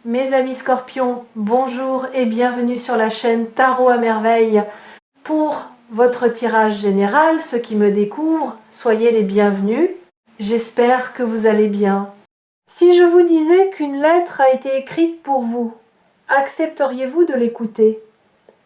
Mes amis scorpions, bonjour et bienvenue sur la chaîne Tarot à merveille. Pour votre tirage général, ceux qui me découvrent, soyez les bienvenus. J'espère que vous allez bien. Si je vous disais qu'une lettre a été écrite pour vous, accepteriez-vous de l'écouter?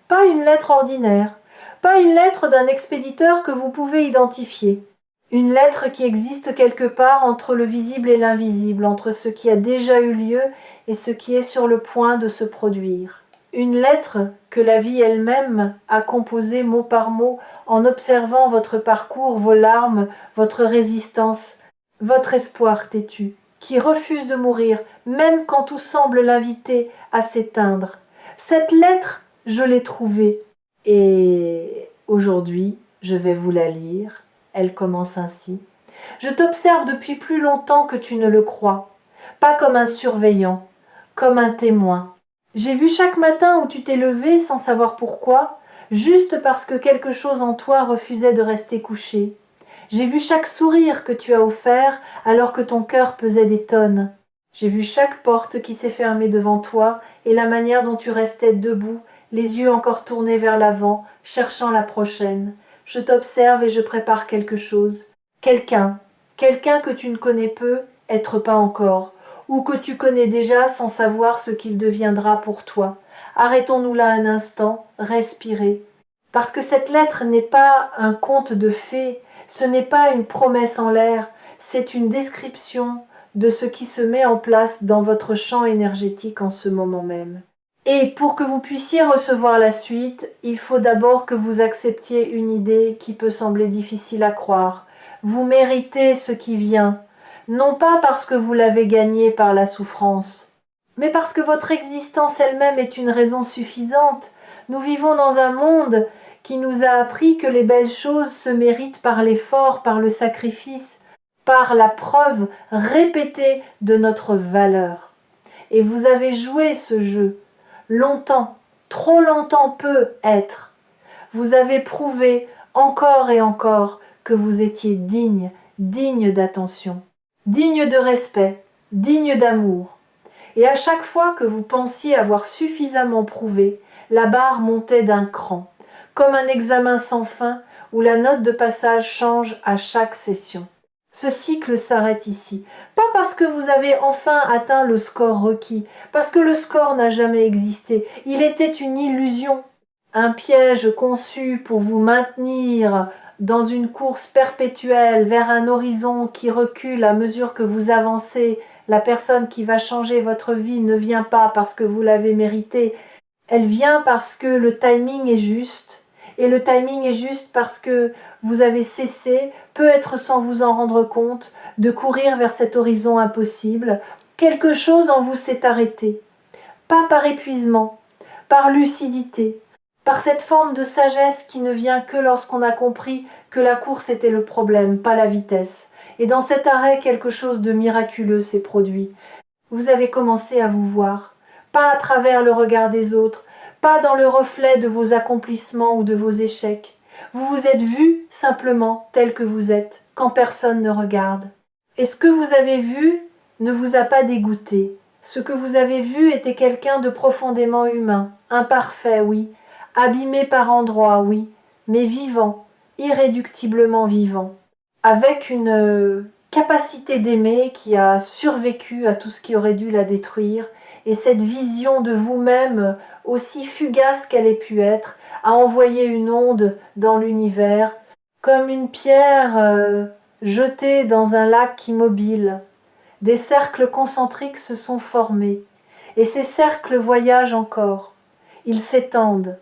Pas une lettre ordinaire, pas une lettre d'un expéditeur que vous pouvez identifier. Une lettre qui existe quelque part entre le visible et l'invisible, entre ce qui a déjà eu lieu et ce qui est sur le point de se produire. Une lettre que la vie elle-même a composée mot par mot en observant votre parcours, vos larmes, votre résistance, votre espoir têtu, qui refuse de mourir, même quand tout semble l'inviter à s'éteindre. Cette lettre, je l'ai trouvée et aujourd'hui, je vais vous la lire. Elle commence ainsi. Je t'observe depuis plus longtemps que tu ne le crois, pas comme un surveillant, comme un témoin. J'ai vu chaque matin où tu t'es levé sans savoir pourquoi, juste parce que quelque chose en toi refusait de rester couché. J'ai vu chaque sourire que tu as offert alors que ton cœur pesait des tonnes. J'ai vu chaque porte qui s'est fermée devant toi et la manière dont tu restais debout, les yeux encore tournés vers l'avant, cherchant la prochaine. Je t'observe et je prépare quelque chose. Quelqu'un que tu ne connais peu, être pas encore, ou que tu connais déjà sans savoir ce qu'il deviendra pour toi. Arrêtons-nous là un instant, respirez. Parce que cette lettre n'est pas un conte de fées, ce n'est pas une promesse en l'air, c'est une description de ce qui se met en place dans votre champ énergétique en ce moment même. Et pour que vous puissiez recevoir la suite, il faut d'abord que vous acceptiez une idée qui peut sembler difficile à croire. Vous méritez ce qui vient, non pas parce que vous l'avez gagné par la souffrance, mais parce que votre existence elle-même est une raison suffisante. Nous vivons dans un monde qui nous a appris que les belles choses se méritent par l'effort, par le sacrifice, par la preuve répétée de notre valeur. Et vous avez joué ce jeu. Longtemps, trop longtemps peut être. Vous avez prouvé encore et encore que vous étiez digne, digne d'attention, digne de respect, digne d'amour. Et à chaque fois que vous pensiez avoir suffisamment prouvé, la barre montait d'un cran, comme un examen sans fin où la note de passage change à chaque session. Ce cycle s'arrête ici, pas parce que vous avez enfin atteint le score requis, parce que le score n'a jamais existé, il était une illusion, un piège conçu pour vous maintenir dans une course perpétuelle vers un horizon qui recule à mesure que vous avancez. La personne qui va changer votre vie ne vient pas parce que vous l'avez mérité, elle vient parce que le timing est juste. Et le timing est juste parce que vous avez cessé, peut-être sans vous en rendre compte, de courir vers cet horizon impossible. Quelque chose en vous s'est arrêté. Pas par épuisement, par lucidité, par cette forme de sagesse qui ne vient que lorsqu'on a compris que la course était le problème, pas la vitesse. Et dans cet arrêt, quelque chose de miraculeux s'est produit. Vous avez commencé à vous voir, pas à travers le regard des autres, pas dans le reflet de vos accomplissements ou de vos échecs. Vous vous êtes vu simplement tel que vous êtes, quand personne ne regarde. Et ce que vous avez vu ne vous a pas dégoûté. Ce que vous avez vu était quelqu'un de profondément humain, imparfait, oui, abîmé par endroits, oui, mais vivant, irréductiblement vivant, avec une capacité d'aimer qui a survécu à tout ce qui aurait dû la détruire, et cette vision de vous-même, aussi fugace qu'elle ait pu être, a envoyé une onde dans l'univers, comme une pierre jetée dans un lac immobile. Des cercles concentriques se sont formés, et ces cercles voyagent encore. Ils s'étendent,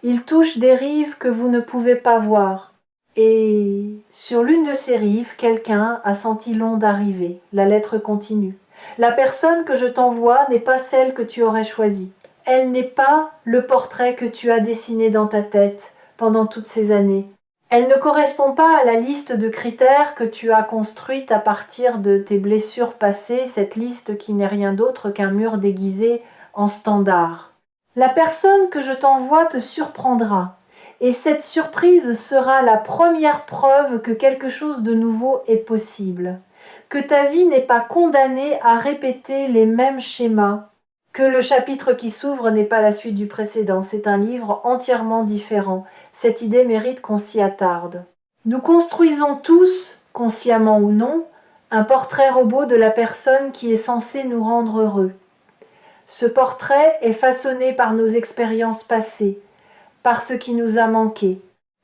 ils touchent des rives que vous ne pouvez pas voir. Et sur l'une de ces rives, quelqu'un a senti l'onde arriver. La lettre continue. La personne que je t'envoie n'est pas celle que tu aurais choisie. Elle n'est pas le portrait que tu as dessiné dans ta tête pendant toutes ces années. Elle ne correspond pas à la liste de critères que tu as construite à partir de tes blessures passées, cette liste qui n'est rien d'autre qu'un mur déguisé en standard. La personne que je t'envoie te surprendra. Et cette surprise sera la première preuve que quelque chose de nouveau est possible, que ta vie n'est pas condamnée à répéter les mêmes schémas, que le chapitre qui s'ouvre n'est pas la suite du précédent, c'est un livre entièrement différent. Cette idée mérite qu'on s'y attarde. Nous construisons tous, consciemment ou non, un portrait robot de la personne qui est censée nous rendre heureux. Ce portrait est façonné par nos expériences passées, par ce qui nous a manqué,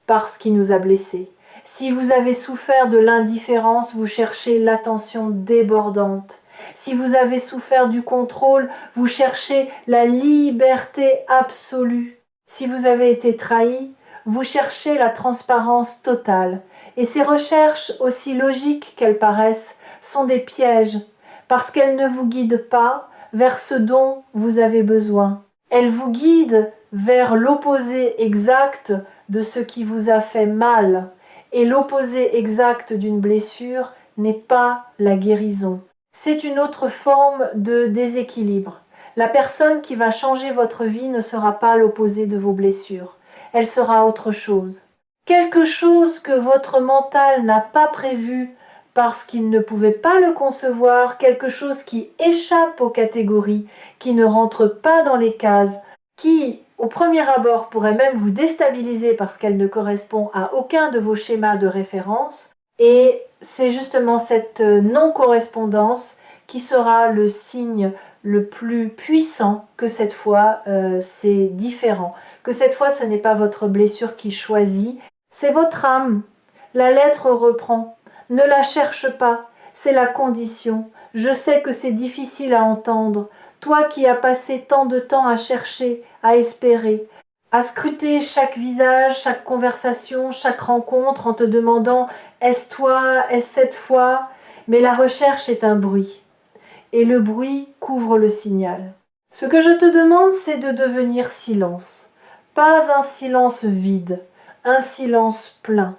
par ce qui nous a blessés. Si vous avez souffert de l'indifférence, vous cherchez l'attention débordante. Si vous avez souffert du contrôle, vous cherchez la liberté absolue. Si vous avez été trahi, vous cherchez la transparence totale. Et ces recherches, aussi logiques qu'elles paraissent, sont des pièges, parce qu'elles ne vous guident pas vers ce dont vous avez besoin. Elles vous guident vers l'opposé exact de ce qui vous a fait mal. Et l'opposé exact d'une blessure n'est pas la guérison. C'est une autre forme de déséquilibre. La personne qui va changer votre vie ne sera pas l'opposé de vos blessures. Elle sera autre chose. Quelque chose que votre mental n'a pas prévu parce qu'il ne pouvait pas le concevoir, quelque chose qui échappe aux catégories, qui ne rentre pas dans les cases, qui, au premier abord, pourrait même vous déstabiliser parce qu'elle ne correspond à aucun de vos schémas de référence. Et c'est justement cette non-correspondance qui sera le signe le plus puissant que cette fois c'est différent, que cette fois ce n'est pas votre blessure qui choisit, c'est votre âme. La lettre reprend. Ne la cherche pas, c'est la condition. Je sais que c'est difficile à entendre. Toi qui as passé tant de temps à chercher, à espérer, à scruter chaque visage, chaque conversation, chaque rencontre en te demandant « est-ce toi, est-ce cette fois ?» Mais la recherche est un bruit. Et le bruit couvre le signal. Ce que je te demande, c'est de devenir silence. Pas un silence vide, un silence plein.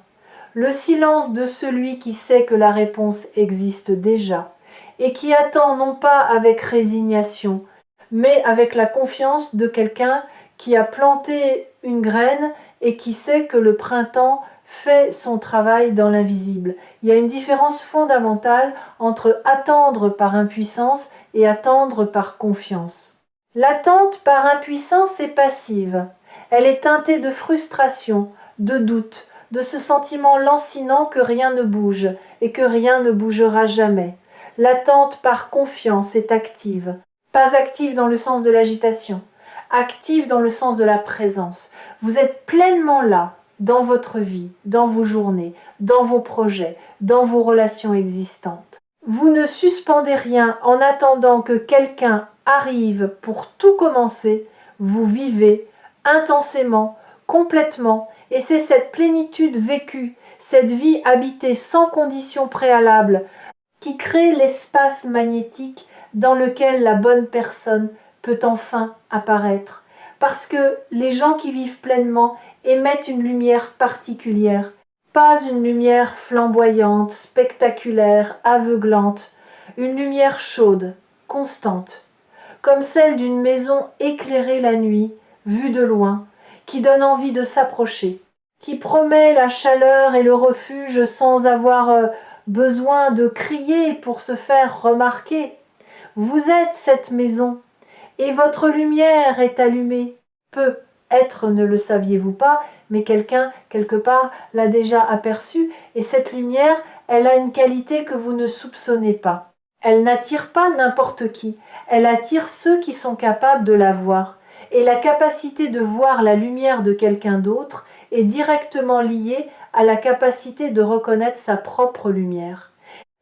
Le silence de celui qui sait que la réponse existe déjà et qui attend non pas avec résignation, mais avec la confiance de quelqu'un qui a planté une graine et qui sait que le printemps fait son travail dans l'invisible. Il y a une différence fondamentale entre attendre par impuissance et attendre par confiance. L'attente par impuissance est passive. Elle est teintée de frustration, de doute, de ce sentiment lancinant que rien ne bouge et que rien ne bougera jamais. L'attente par confiance est active, pas active dans le sens de l'agitation, active dans le sens de la présence. Vous êtes pleinement là, dans votre vie, dans vos journées, dans vos projets, dans vos relations existantes. Vous ne suspendez rien en attendant que quelqu'un arrive pour tout commencer. Vous vivez intensément, complètement, et c'est cette plénitude vécue, cette vie habitée sans conditions préalables, qui crée l'espace magnétique dans lequel la bonne personne peut enfin apparaître. Parce que les gens qui vivent pleinement émettent une lumière particulière, pas une lumière flamboyante, spectaculaire, aveuglante, une lumière chaude, constante, comme celle d'une maison éclairée la nuit, vue de loin, qui donne envie de s'approcher, qui promet la chaleur et le refuge sans avoir besoin de crier pour se faire remarquer. Vous êtes cette maison, et votre lumière est allumée. Peut-être ne le saviez-vous pas, mais quelqu'un, quelque part, l'a déjà aperçue, et cette lumière, elle a une qualité que vous ne soupçonnez pas. Elle n'attire pas n'importe qui, elle attire ceux qui sont capables de la voir. Et la capacité de voir la lumière de quelqu'un d'autre est directement liée à la capacité de reconnaître sa propre lumière.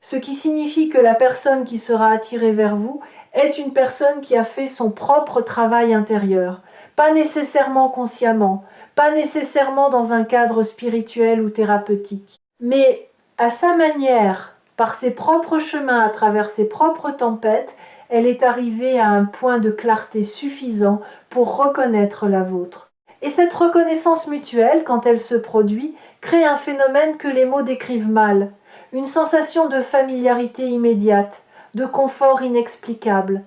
Ce qui signifie que la personne qui sera attirée vers vous est une personne qui a fait son propre travail intérieur, pas nécessairement consciemment, pas nécessairement dans un cadre spirituel ou thérapeutique, mais à sa manière, par ses propres chemins, à travers ses propres tempêtes, elle est arrivée à un point de clarté suffisant pour reconnaître la vôtre. Et cette reconnaissance mutuelle, quand elle se produit, crée un phénomène que les mots décrivent mal, une sensation de familiarité immédiate, de confort inexplicable,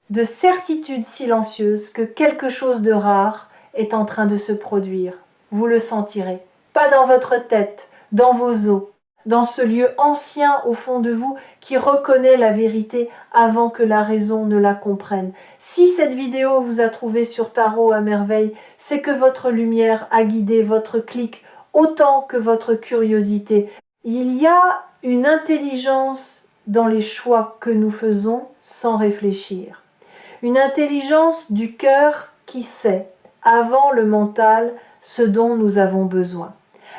de certitude silencieuse que quelque chose de rare est en train de se produire. Vous le sentirez, pas dans votre tête, dans vos os, dans ce lieu ancien au fond de vous qui reconnaît la vérité avant que la raison ne la comprenne. Si cette vidéo vous a trouvé sur Tarot à merveille, c'est que votre lumière a guidé votre clic autant que votre curiosité. Il y a une intelligence dans les choix que nous faisons sans réfléchir. Une intelligence du cœur qui sait, avant le mental, ce dont nous avons besoin.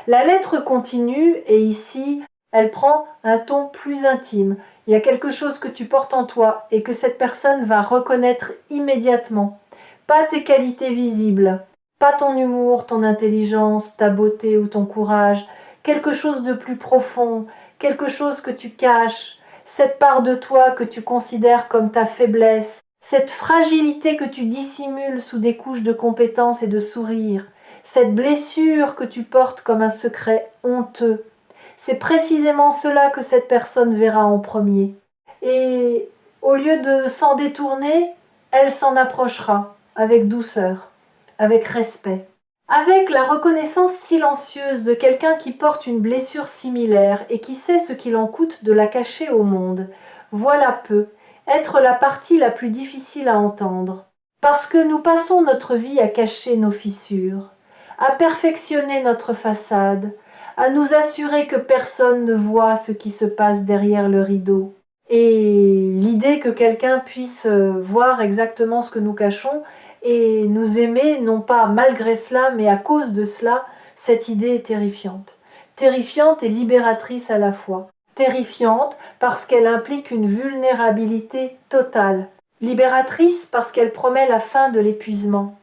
La lettre continue et ici, elle prend un ton plus intime. Il y a quelque chose que tu portes en toi et que cette personne va reconnaître immédiatement. Pas tes qualités visibles, pas ton humour, ton intelligence, ta beauté ou ton courage, quelque chose de plus profond, quelque chose que tu caches, cette part de toi que tu considères comme ta faiblesse, cette fragilité que tu dissimules sous des couches de compétence et de sourire, cette blessure que tu portes comme un secret honteux. C'est précisément cela que cette personne verra en premier. Et au lieu de s'en détourner, elle s'en approchera avec douceur, avec respect, avec la reconnaissance silencieuse de quelqu'un qui porte une blessure similaire et qui sait ce qu'il en coûte de la cacher au monde. Voilà peu, être la partie la plus difficile à entendre. Parce que nous passons notre vie à cacher nos fissures, à perfectionner notre façade, à nous assurer que personne ne voit ce qui se passe derrière le rideau. Et l'idée que quelqu'un puisse voir exactement ce que nous cachons et nous aimer, non pas malgré cela, mais à cause de cela, cette idée est terrifiante. Terrifiante et libératrice à la fois. Terrifiante parce qu'elle implique une vulnérabilité totale. Libératrice parce qu'elle promet la fin de l'épuisement.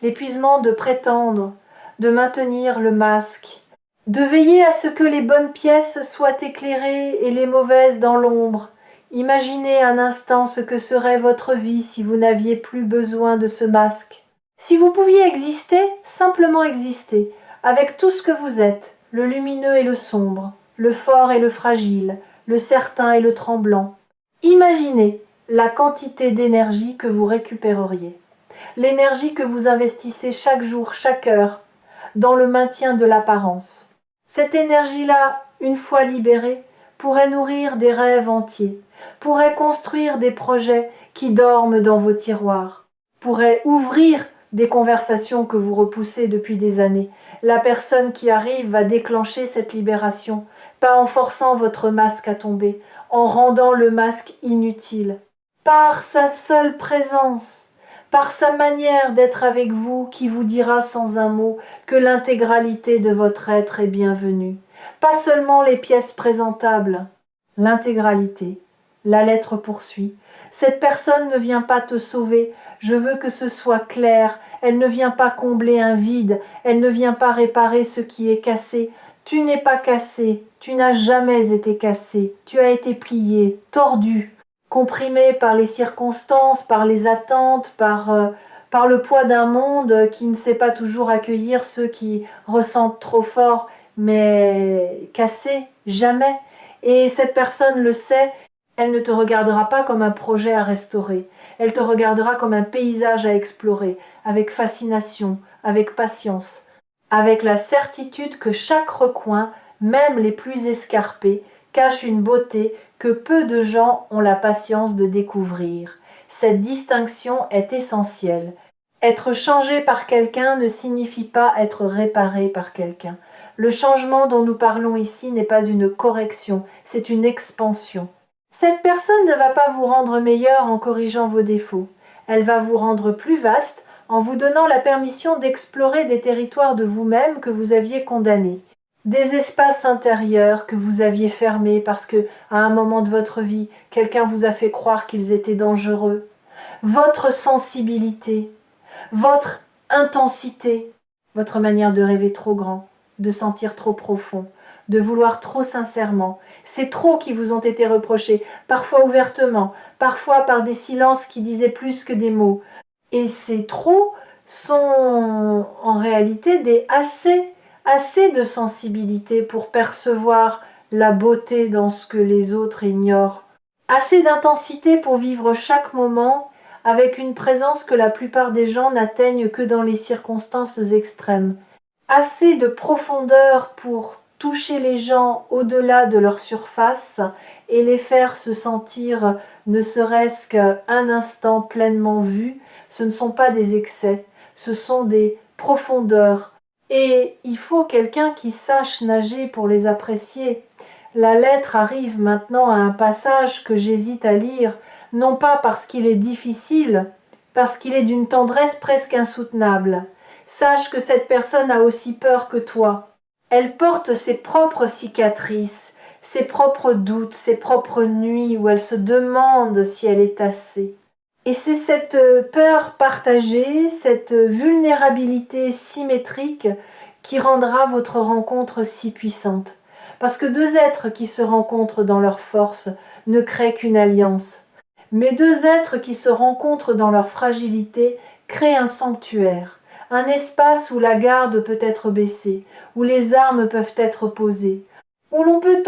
L'épuisement de prétendre, de maintenir le masque, de veiller à ce que les bonnes pièces soient éclairées et les mauvaises dans l'ombre. Imaginez un instant ce que serait votre vie si vous n'aviez plus besoin de ce masque. Si vous pouviez exister, simplement exister, avec tout ce que vous êtes, le lumineux et le sombre, le fort et le fragile, le certain et le tremblant. Imaginez la quantité d'énergie que vous récupéreriez. L'énergie que vous investissez chaque jour, chaque heure, dans le maintien de l'apparence. Cette énergie-là, une fois libérée, pourrait nourrir des rêves entiers, pourrait construire des projets qui dorment dans vos tiroirs, pourrait ouvrir des conversations que vous repoussez depuis des années. La personne qui arrive va déclencher cette libération, pas en forçant votre masque à tomber, en rendant le masque inutile, par sa seule présence, par sa manière d'être avec vous qui vous dira sans un mot que l'intégralité de votre être est bienvenue. Pas seulement les pièces présentables, l'intégralité. La lettre poursuit. Cette personne ne vient pas te sauver, je veux que ce soit clair, elle ne vient pas combler un vide, elle ne vient pas réparer ce qui est cassé. Tu n'es pas cassé, tu n'as jamais été cassé, tu as été plié, tordu, comprimé par les circonstances, par les attentes, par le poids d'un monde qui ne sait pas toujours accueillir ceux qui ressentent trop fort, mais cassé, jamais. Et cette personne le sait, elle ne te regardera pas comme un projet à restaurer, elle te regardera comme un paysage à explorer, avec fascination, avec patience, avec la certitude que chaque recoin, même les plus escarpés, cache une beauté que peu de gens ont la patience de découvrir. Cette distinction est essentielle. Être changé par quelqu'un ne signifie pas être réparé par quelqu'un. Le changement dont nous parlons ici n'est pas une correction, c'est une expansion. Cette personne ne va pas vous rendre meilleur en corrigeant vos défauts. Elle va vous rendre plus vaste en vous donnant la permission d'explorer des territoires de vous-même que vous aviez condamnés. Des espaces intérieurs que vous aviez fermés parce que, à un moment de votre vie, quelqu'un vous a fait croire qu'ils étaient dangereux. Votre sensibilité, votre intensité, votre manière de rêver trop grand, de sentir trop profond, de vouloir trop sincèrement. C'est trop qui vous ont été reprochés, parfois ouvertement, parfois par des silences qui disaient plus que des mots. Et ces trop sont en réalité des assez de sensibilité pour percevoir la beauté dans ce que les autres ignorent. Assez d'intensité pour vivre chaque moment avec une présence que la plupart des gens n'atteignent que dans les circonstances extrêmes. Assez de profondeur pour toucher les gens au-delà de leur surface et les faire se sentir ne serait-ce qu'un instant pleinement vus, ce ne sont pas des excès, ce sont des profondeurs. Et il faut quelqu'un qui sache nager pour les apprécier. La lettre arrive maintenant à un passage que j'hésite à lire, non pas parce qu'il est difficile, parce qu'il est d'une tendresse presque insoutenable. Sache que cette personne a aussi peur que toi. Elle porte ses propres cicatrices, ses propres doutes, ses propres nuits où elle se demande si elle est assez. Et c'est cette peur partagée, cette vulnérabilité symétrique qui rendra votre rencontre si puissante. Parce que deux êtres qui se rencontrent dans leur force ne créent qu'une alliance. Mais deux êtres qui se rencontrent dans leur fragilité créent un sanctuaire, un espace où la garde peut être baissée, où les armes peuvent être posées, où l'on peut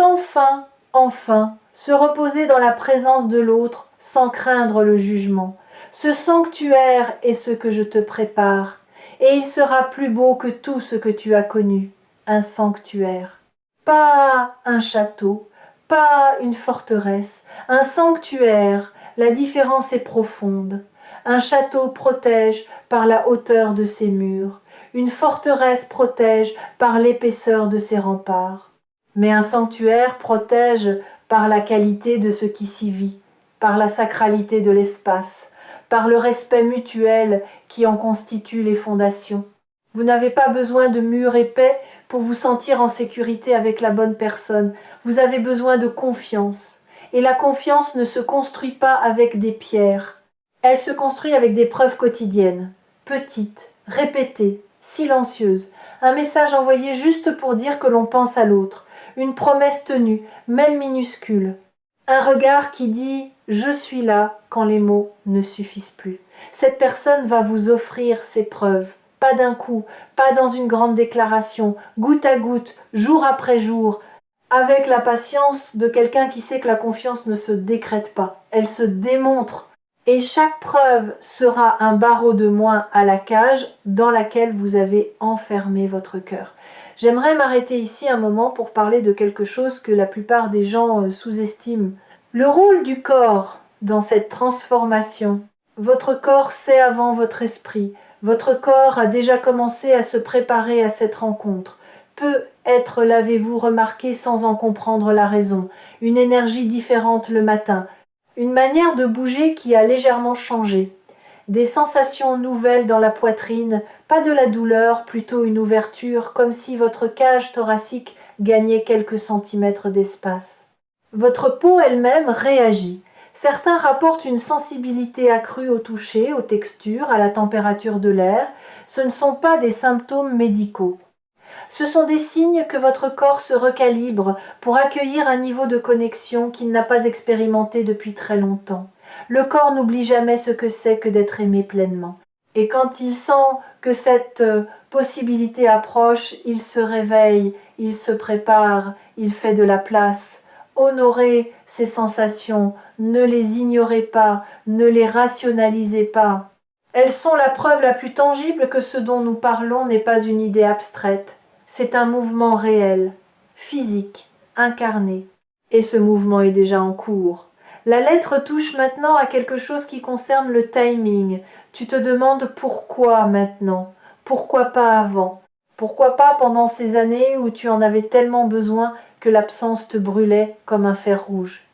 enfin, se reposer dans la présence de l'autre sans craindre le jugement. Ce sanctuaire est ce que je te prépare, et il sera plus beau que tout ce que tu as connu, un sanctuaire. Pas un château, pas une forteresse, un sanctuaire, la différence est profonde. Un château protège par la hauteur de ses murs, une forteresse protège par l'épaisseur de ses remparts. Mais un sanctuaire protège par la qualité de ce qui s'y vit, par la sacralité de l'espace, par le respect mutuel qui en constitue les fondations. Vous n'avez pas besoin de murs épais pour vous sentir en sécurité avec la bonne personne. Vous avez besoin de confiance. Et la confiance ne se construit pas avec des pierres. Elle se construit avec des preuves quotidiennes, petites, répétées, silencieuses. Un message envoyé juste pour dire que l'on pense à l'autre. Une promesse tenue, même minuscule. Un regard qui dit « je suis là » quand les mots ne suffisent plus. Cette personne va vous offrir ses preuves. Pas d'un coup, pas dans une grande déclaration, goutte à goutte, jour après jour, avec la patience de quelqu'un qui sait que la confiance ne se décrète pas, elle se démontre. Et chaque preuve sera un barreau de moins à la cage dans laquelle vous avez enfermé votre cœur. J'aimerais m'arrêter ici un moment pour parler de quelque chose que la plupart des gens sous-estiment. Le rôle du corps dans cette transformation. Votre corps sait avant votre esprit. Votre corps a déjà commencé à se préparer à cette rencontre. Peut-être l'avez-vous remarqué sans en comprendre la raison. Une énergie différente le matin. Une manière de bouger qui a légèrement changé. Des sensations nouvelles dans la poitrine, pas de la douleur, plutôt une ouverture, comme si votre cage thoracique gagnait quelques centimètres d'espace. Votre peau elle-même réagit. Certains rapportent une sensibilité accrue au toucher, aux textures, à la température de l'air. Ce ne sont pas des symptômes médicaux. Ce sont des signes que votre corps se recalibre pour accueillir un niveau de connexion qu'il n'a pas expérimenté depuis très longtemps. Le corps n'oublie jamais ce que c'est que d'être aimé pleinement. Et quand il sent que cette possibilité approche, il se réveille, il se prépare, il fait de la place. Honorez ces sensations, ne les ignorez pas, ne les rationalisez pas. Elles sont la preuve la plus tangible que ce dont nous parlons n'est pas une idée abstraite. C'est un mouvement réel, physique, incarné. Et ce mouvement est déjà en cours. La lettre touche maintenant à quelque chose qui concerne le timing. Tu te demandes pourquoi maintenant? Pourquoi pas avant? Pourquoi pas pendant ces années où tu en avais tellement besoin que l'absence te brûlait comme un fer rouge?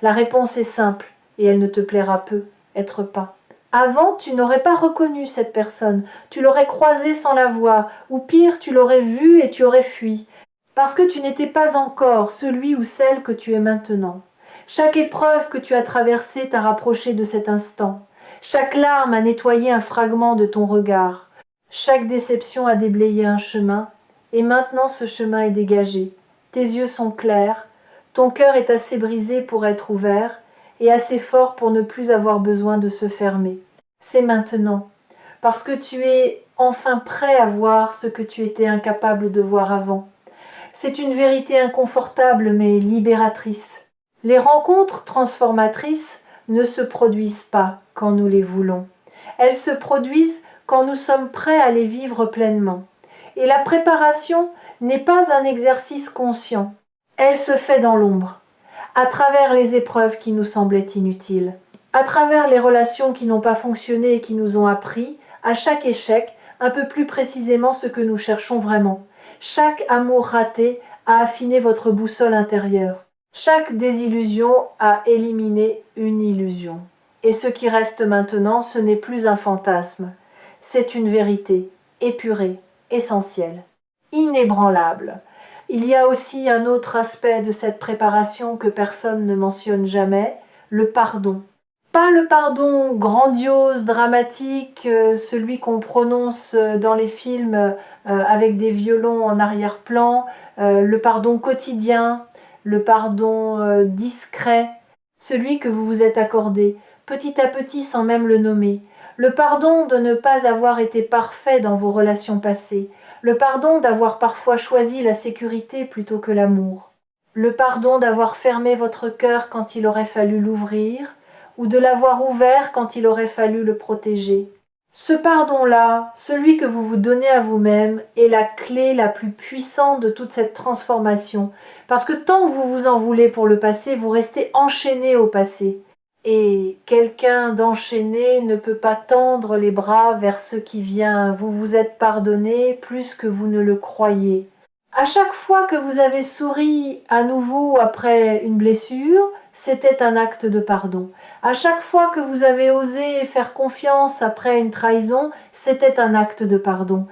La réponse est simple, et elle ne te plaira peu, être pas. Avant, tu n'aurais pas reconnu cette personne, tu l'aurais croisée sans la voir, ou pire, tu l'aurais vue et tu aurais fui, parce que tu n'étais pas encore celui ou celle que tu es maintenant. Chaque épreuve que tu as traversée t'a rapproché de cet instant. Chaque larme a nettoyé un fragment de ton regard. Chaque déception a déblayé un chemin, et maintenant ce chemin est dégagé. Tes yeux sont clairs, ton cœur est assez brisé pour être ouvert, et assez fort pour ne plus avoir besoin de se fermer. C'est maintenant, parce que tu es enfin prêt à voir ce que tu étais incapable de voir avant. C'est une vérité inconfortable mais libératrice. Les rencontres transformatrices ne se produisent pas quand nous les voulons. Elles se produisent quand nous sommes prêts à les vivre pleinement. Et la préparation n'est pas un exercice conscient. Elle se fait dans l'ombre, à travers les épreuves qui nous semblaient inutiles, à travers les relations qui n'ont pas fonctionné et qui nous ont appris, à chaque échec, un peu plus précisément ce que nous cherchons vraiment. Chaque amour raté a affiné votre boussole intérieure. Chaque désillusion a éliminé une illusion. Et ce qui reste maintenant, ce n'est plus un fantasme. C'est une vérité, épurée, essentielle, inébranlable. Il y a aussi un autre aspect de cette préparation que personne ne mentionne jamais, le pardon. Pas le pardon grandiose, dramatique, celui qu'on prononce dans les films avec des violons en arrière-plan, le pardon quotidien, le pardon discret, celui que vous vous êtes accordé, petit à petit sans même le nommer. Le pardon de ne pas avoir été parfait dans vos relations passées, le pardon d'avoir parfois choisi la sécurité plutôt que l'amour, le pardon d'avoir fermé votre cœur quand il aurait fallu l'ouvrir, ou de l'avoir ouvert quand il aurait fallu le protéger. Ce pardon-là, celui que vous vous donnez à vous-même, est la clé la plus puissante de toute cette transformation, parce que tant que vous vous en voulez pour le passé, vous restez enchaîné au passé. Et quelqu'un d'enchaîné ne peut pas tendre les bras vers ce qui vient. Vous vous êtes pardonné plus que vous ne le croyez. À chaque fois que vous avez souri à nouveau après une blessure, c'était un acte de pardon. À chaque fois que vous avez osé faire confiance après une trahison, c'était un acte de pardon.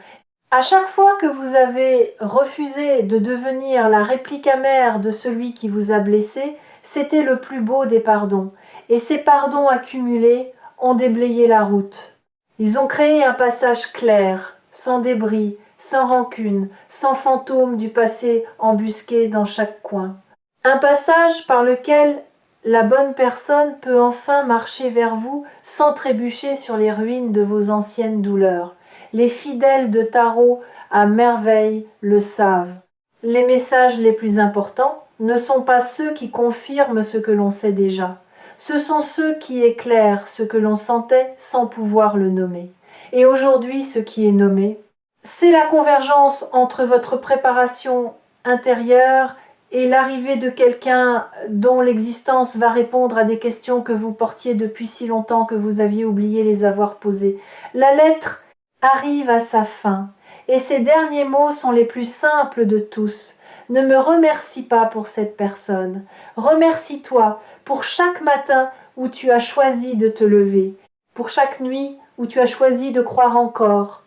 À chaque fois que vous avez refusé de devenir la réplique amère de celui qui vous a blessé, c'était le plus beau des pardons. Et ces pardons accumulés ont déblayé la route. Ils ont créé un passage clair, sans débris, sans rancune, sans fantôme du passé embusqué dans chaque coin. Un passage par lequel la bonne personne peut enfin marcher vers vous sans trébucher sur les ruines de vos anciennes douleurs. Les fidèles de tarot à merveille le savent. Les messages les plus importants ne sont pas ceux qui confirment ce que l'on sait déjà. Ce sont ceux qui éclairent ce que l'on sentait sans pouvoir le nommer. Et aujourd'hui, ce qui est nommé, c'est la convergence entre votre préparation intérieure et l'arrivée de quelqu'un dont l'existence va répondre à des questions que vous portiez depuis si longtemps que vous aviez oublié les avoir posées. La lettre arrive à sa fin, et ses derniers mots sont les plus simples de tous. Ne me remercie pas pour cette personne. Remercie-toi pour chaque matin où tu as choisi de te lever, pour chaque nuit où tu as choisi de croire encore,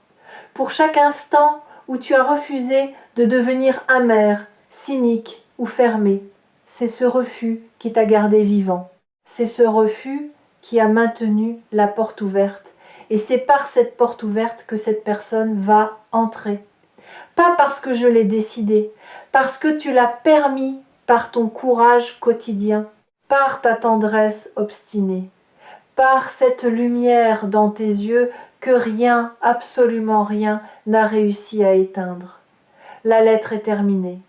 pour chaque instant où tu as refusé de devenir amer, cynique ou fermé. C'est ce refus qui t'a gardé vivant. C'est ce refus qui a maintenu la porte ouverte. Et c'est par cette porte ouverte que cette personne va entrer. Pas parce que je l'ai décidé, parce que tu l'as permis par ton courage quotidien, par ta tendresse obstinée, par cette lumière dans tes yeux que rien, absolument rien, n'a réussi à éteindre. La lettre est terminée,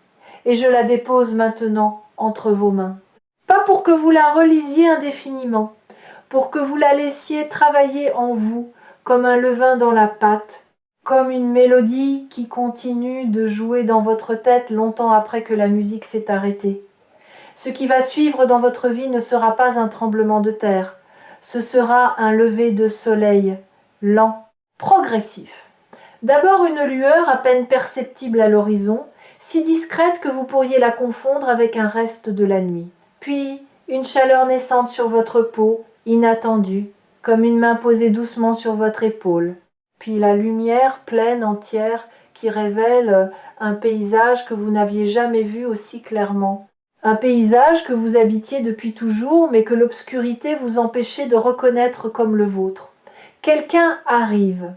et je la dépose maintenant entre vos mains. Pas pour que vous la relisiez indéfiniment, pour que vous la laissiez travailler en vous, comme un levain dans la pâte, comme une mélodie qui continue de jouer dans votre tête longtemps après que la musique s'est arrêtée. Ce qui va suivre dans votre vie ne sera pas un tremblement de terre, ce sera un lever de soleil, lent, progressif. D'abord une lueur à peine perceptible à l'horizon, si discrète que vous pourriez la confondre avec un reste de la nuit. Puis une chaleur naissante sur votre peau, inattendue, comme une main posée doucement sur votre épaule. Puis la lumière pleine, entière, qui révèle un paysage que vous n'aviez jamais vu aussi clairement. Un paysage que vous habitiez depuis toujours, mais que l'obscurité vous empêchait de reconnaître comme le vôtre. Quelqu'un arrive,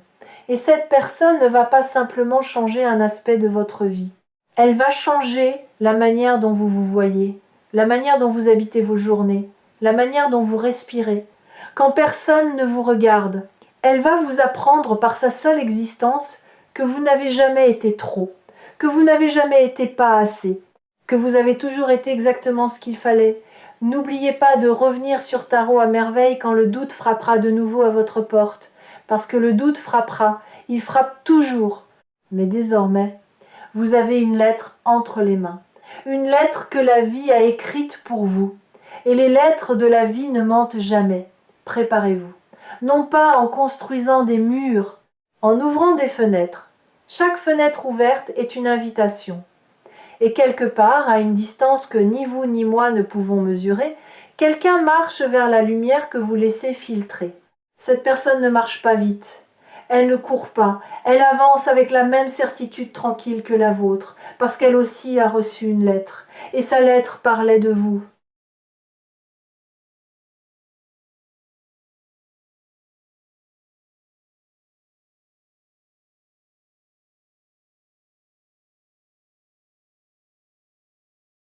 et cette personne ne va pas simplement changer un aspect de votre vie. Elle va changer la manière dont vous vous voyez, la manière dont vous habitez vos journées, la manière dont vous respirez. Quand personne ne vous regarde, elle va vous apprendre par sa seule existence que vous n'avez jamais été trop, que vous n'avez jamais été pas assez, que vous avez toujours été exactement ce qu'il fallait. N'oubliez pas de revenir sur Tarot à merveille quand le doute frappera de nouveau à votre porte, parce que le doute frappera, il frappe toujours. Mais désormais, vous avez une lettre entre les mains, une lettre que la vie a écrite pour vous. Et les lettres de la vie ne mentent jamais. Préparez-vous. Non pas en construisant des murs, en ouvrant des fenêtres. Chaque fenêtre ouverte est une invitation. Et quelque part, à une distance que ni vous ni moi ne pouvons mesurer, quelqu'un marche vers la lumière que vous laissez filtrer. Cette personne ne marche pas vite. Elle ne court pas. Elle avance avec la même certitude tranquille que la vôtre, parce qu'elle aussi a reçu une lettre. Et sa lettre parlait de vous.